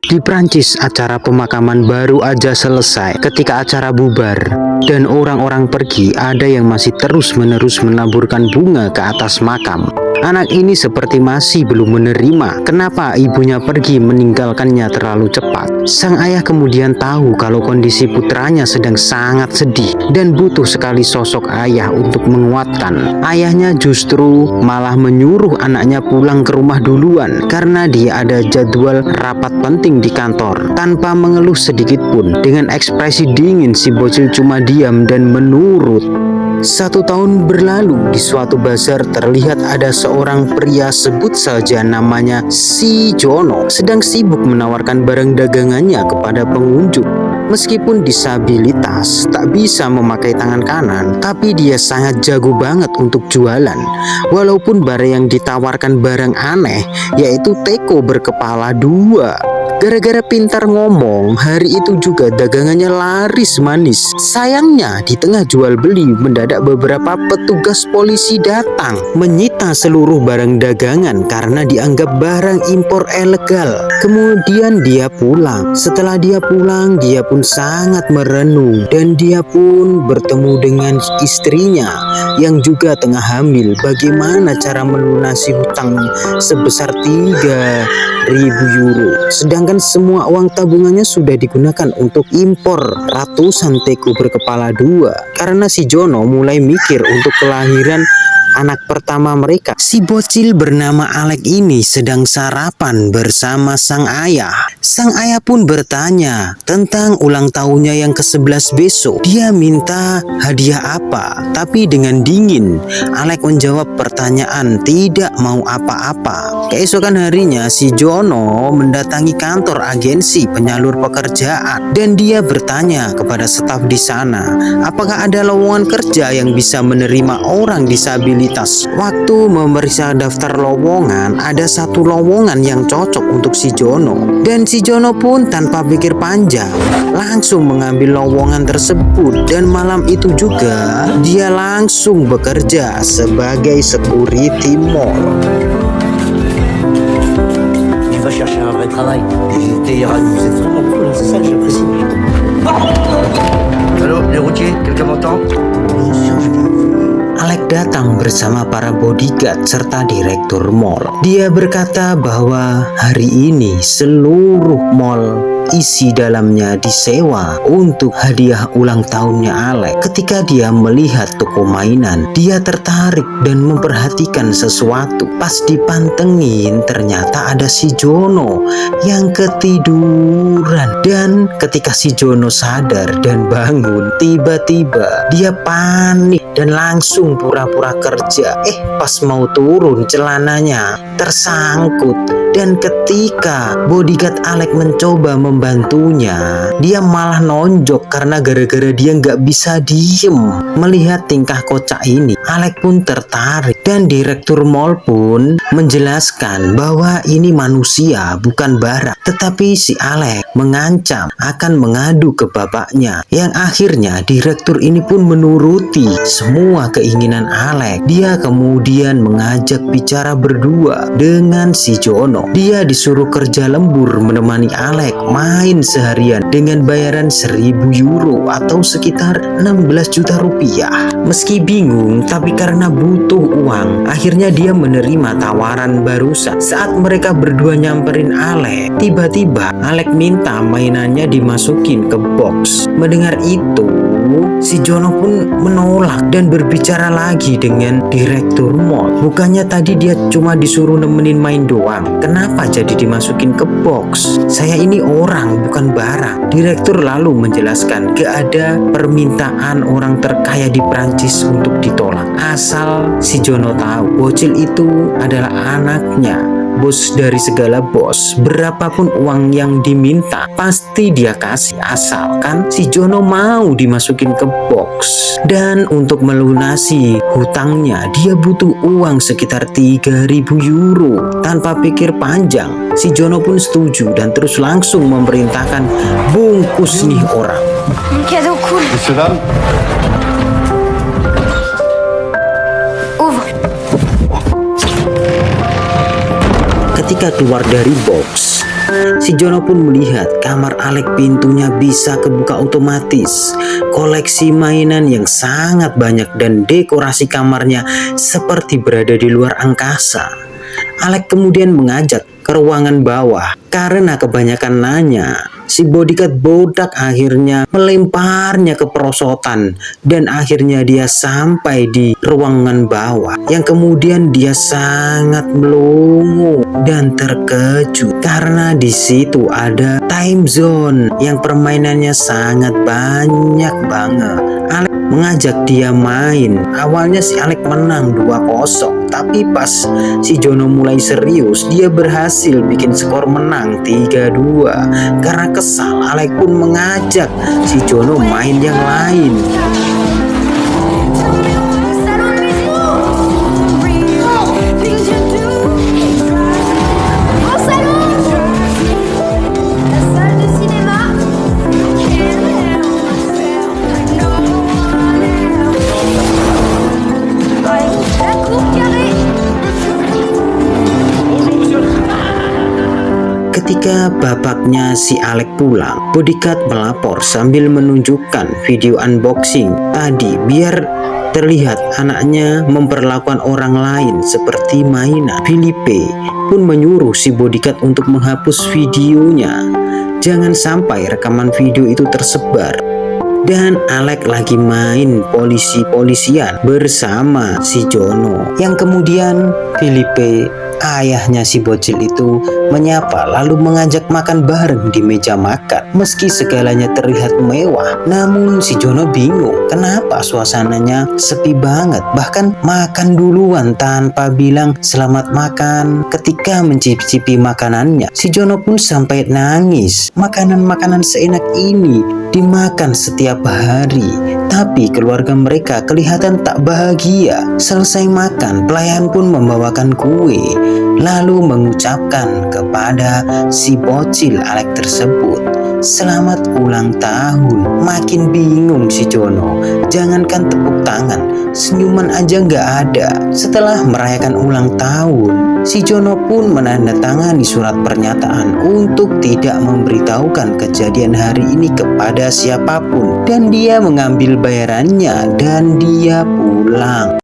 Di Prancis, acara pemakaman baru aja selesai. Ketika acara bubar dan orang-orang pergi, ada yang masih terus-menerus menaburkan bunga ke atas makam. Anak ini seperti masih belum menerima kenapa ibunya pergi meninggalkannya terlalu cepat. Sang ayah kemudian tahu kalau kondisi putranya sedang sangat sedih dan butuh sekali sosok ayah untuk menguatkan. Ayahnya justru malah menyuruh anaknya pulang ke rumah duluan karena dia ada jadwal rapat penting di kantor. Tanpa mengeluh sedikit pun, dengan ekspresi dingin si bocil cuma diam dan menurut. 1 tahun berlalu, di suatu bazar terlihat ada seorang pria, sebut saja namanya si Jono, sedang sibuk menawarkan barang dagangannya kepada pengunjung. Meskipun disabilitas, tak bisa memakai tangan kanan, tapi dia sangat jago banget untuk jualan. Walaupun barang yang ditawarkan barang aneh, yaitu teko berkepala 2. Gara-gara pintar ngomong, hari itu juga dagangannya laris manis. Sayangnya, di tengah jual beli, mendadak beberapa petugas polisi datang menyita seluruh barang dagangan karena dianggap barang impor ilegal. Kemudian dia pulang. Setelah dia pulang, dia pun sangat merenung dan dia pun bertemu dengan istrinya yang juga tengah hamil. Bagaimana cara melunasi hutang sebesar 3.000 euro. Sedangkan semua uang tabungannya sudah digunakan untuk impor ratusan teko berkepala 2. Karena si Jono mulai mikir untuk kelahiran anak pertama mereka. Si bocil bernama Alek ini sedang sarapan bersama sang ayah. Sang ayah pun bertanya tentang ulang tahunnya yang ke-11 besok. Dia minta hadiah apa, tapi dengan dingin Alek menjawab pertanyaan tidak mau apa-apa. Keesokan harinya si Jono mendatangi kantor agensi penyalur pekerjaan dan dia bertanya kepada staf di sana, apakah ada lowongan kerja yang bisa menerima orang disabilitas. Waktu memeriksa daftar lowongan, ada satu lowongan yang cocok untuk si Jono. Dan si Jono pun tanpa pikir panjang langsung mengambil lowongan tersebut. Dan malam itu juga dia langsung bekerja sebagai security mall. Tu vas chercher un vrai travail. Et vous êtes vraiment cool, hein, c'est ça que j'apprécie. Allô, les routiers, quelqu'un m'entend? Bien sûr, je viens. Alek datang bersama para bodyguard serta direktur mall. Dia berkata bahwa hari ini seluruh mall isi dalamnya disewa untuk hadiah ulang tahunnya Alek. Ketika dia melihat toko mainan, dia tertarik dan memperhatikan sesuatu. Pas dipantengin, ternyata ada si Jono yang ketiduran. Dan ketika si Jono sadar dan bangun, tiba-tiba dia panik dan langsung pura-pura kerja. Pas mau turun, celananya tersangkut. Dan ketika bodyguard Alek mencoba membantunya, dia malah nonjok karena gara-gara dia nggak bisa diem. Melihat tingkah kocak ini, Alek pun tertarik dan direktur mall pun menjelaskan bahwa ini manusia bukan barang. Tetapi si Alek mengancam akan mengadu ke bapaknya, yang akhirnya direktur ini pun menuruti semua keinginan Alek. Dia kemudian mengajak bicara berdua dengan si Jono. Dia disuruh kerja lembur menemani Alek main seharian dengan bayaran 1.000 euro atau sekitar 16 juta rupiah. Meski bingung, tapi karena butuh uang, akhirnya dia menerima tawaran barusan. Saat mereka berdua nyamperin Alek, tiba-tiba Alek minta mainannya dimasukin ke box. Mendengar itu, si Jono pun menolak dan berbicara lagi dengan direktur mall. Bukannya tadi dia cuma disuruh nemenin main doang, kenapa jadi dimasukin ke box? Saya ini orang bukan barang. Direktur lalu menjelaskan gak ada permintaan orang terkaya di Prancis untuk ditolak. Asal si Jono tahu bocil itu adalah anaknya bos dari segala bos. Berapapun uang yang diminta pasti dia kasih, asalkan si Jono mau dimasukin ke box. Dan untuk melunasi hutangnya dia butuh uang sekitar 3.000 euro. Tanpa pikir panjang, si Jono pun setuju dan terus langsung memerintahkan bungkus nih orang. Cadeau cool. Ouvre. Ketika keluar dari box, Si Jono pun melihat kamar Alek pintunya bisa kebuka otomatis. Koleksi mainan yang sangat banyak dan dekorasi kamarnya seperti berada di luar angkasa. Alek kemudian mengajak ke ruangan bawah. Karena kebanyakan nanya, si bodyguard bodak akhirnya melemparnya ke perosotan dan akhirnya dia sampai di ruangan bawah, yang kemudian dia sangat melongo dan terkejut karena di situ ada time zone yang permainannya sangat banyak banget. Alek mengajak dia main. Awalnya si Alek menang 2-0, tapi pas si Jono mulai serius, dia berhasil bikin skor menang 3-2. Karena kesal, Alek pun mengajak si Jono main yang lain. Ketika bapaknya si Alek pulang, bodyguard melapor sambil menunjukkan video unboxing tadi biar terlihat anaknya memperlakukan orang lain seperti mainan. Filipe pun menyuruh si bodyguard untuk menghapus videonya. Jangan sampai rekaman video itu tersebar. Dan Alek lagi main polisi-polisian bersama si Jono, yang kemudian Filipe, ayahnya si bocil itu, menyapa lalu mengajak makan bareng di meja makan. Meski segalanya terlihat mewah, namun si Jono bingung kenapa suasananya sepi banget. Bahkan makan duluan tanpa bilang selamat makan. Ketika mencicipi makanannya, si Jono pun sampai nangis. Makanan-makanan seenak ini dimakan setiap hari, tapi keluarga mereka kelihatan tak bahagia. Selesai makan, pelayan pun membawakan kue, lalu mengucapkan kepada si bocil Alek tersebut, "Selamat ulang tahun." Makin bingung si Jono. Jangankan tepuk tangan, senyuman aja nggak ada. Setelah merayakan ulang tahun, si Jono pun menandatangani surat pernyataan untuk tidak memberitahukan kejadian hari ini kepada siapapun, dan dia mengambil bayarannya dan dia pulang.